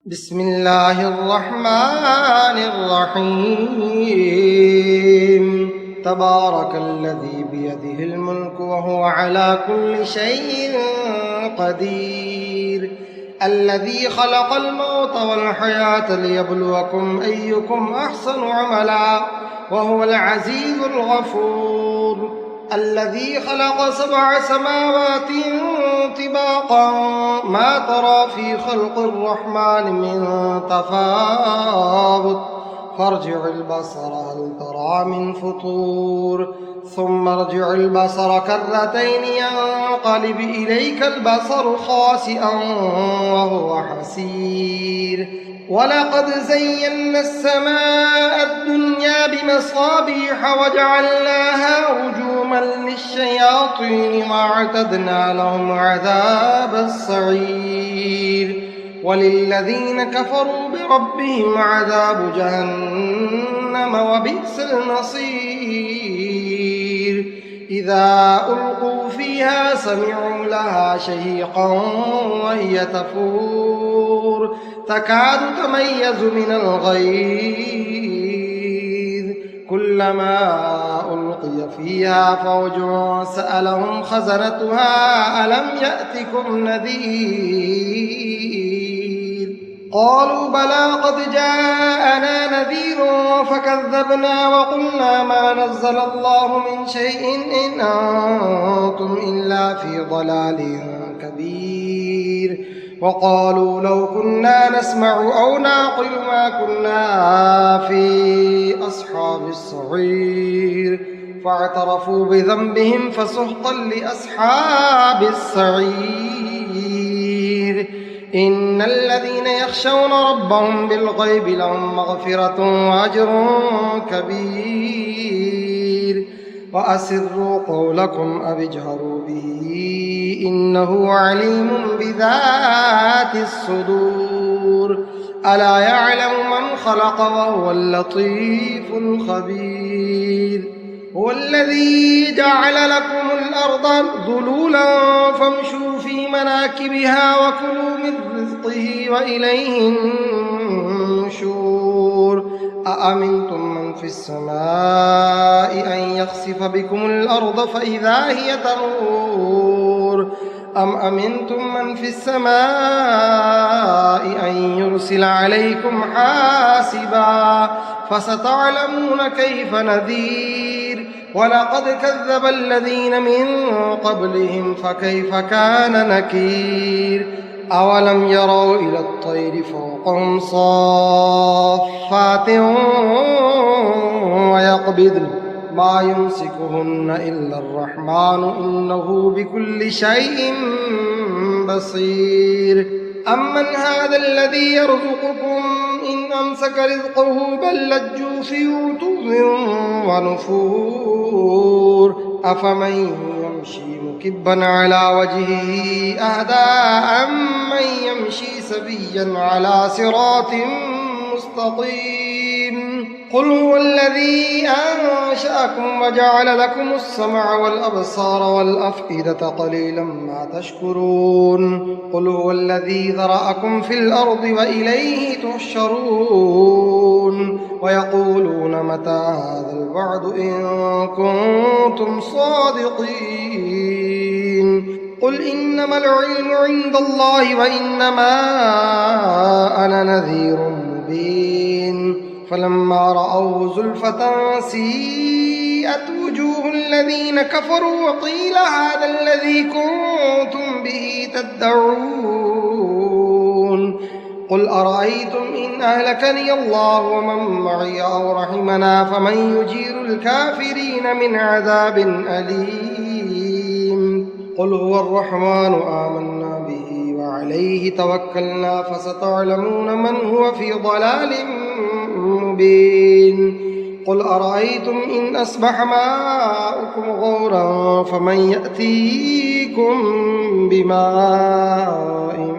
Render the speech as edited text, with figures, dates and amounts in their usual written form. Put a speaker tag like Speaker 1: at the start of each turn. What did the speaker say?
Speaker 1: بسم الله الرحمن الرحيم تبارك الذي بيده الملك وهو على كل شيء قدير الذي خلق الموت والحياة ليبلوكم أيكم أحسن عملا وهو العزيز الغفور الذي خلق 7 سماوات طباقا ما ترى في خلق الرحمن من تفاوت فارجع البصر هل ترى من فطور ثم ارجع البصر كرتين ينقلب إليك البصر خاسئا وهو حسير ولقد زينا السماء الدنيا بمصابيح وجعلناها رجوما للشياطين واعتدنا لهم عذاب السعير وللذين كفروا بربهم عذاب جهنم وبئس المصير إذا ألقوا فيها سمعوا لها شهيقا وهي تفور تكاد تميز من الغيظ كلما ألقي فيها فوج سألهم خزنتها ألم يأتكم نذير قالوا بلى قد جاءنا نذير فكذبنا وقلنا ما نزل الله من شيء إن أنتم إلا في ضلال كبير وقالوا لو كنا نسمع أو نعقل ما كنا في أصحاب السعير فاعترفوا بذنبهم فسحقا لأصحاب السعير إن الذين يخشون ربهم بالغيب لهم مغفرة وأجر كبير وأسروا قولكم أو اجهروا به إنه عليم بذات الصدور ألا يعلم من خلق وهو اللطيف الخبير هو الذي جعل لكم الأرض ذلولا فامشوا في مناكبها وكلوا من رزقه وإليه النشور أأمنتم من في السماء أن يخسف بكم الأرض فإذا هي تمور أم أمنتم من في السماء أن يرسل عليكم حاسبا فستعلمون كيف نذير ولقد كذب الذين من قبلهم فكيف كان نكير أولم يروا إلى الطير فوقهم صافات ويقبضن ما يمسكهن إلا الرحمن إنه بكل شيء بصير أمن هذا الذي يرزقكم إن أمسك رزقه بل لجوا في عتو ونفور أفمن يمشي مكبا على وجهه أهدى أمن يمشي سويا على صراط مستقيم قل هو الذي أنشأكم وجعل لكم السمع والأبصار والأفئدة قليلا ما تشكرون قل هو الذي ذرأكم في الأرض وإليه تحشرون ويقولون متى هذا الوعد إن كنتم صادقين قل إنما العلم عند الله وإنما أنا نذير مبين فلما رأوه زلفة سيئت وجوه الذين كفروا وقيل هذا الذي كنتم به تدعون قل أرأيتم إن أهلكني الله ومن معي أو رحمنا فمن يجير الكافرين من عذاب أليم قل هو الرحمن آمنا به وعليه توكلنا فستعلمون من هو في ضلال مبين قل أرأيتم إن أصبح ماؤكم غورا فمن يأتيكم بماء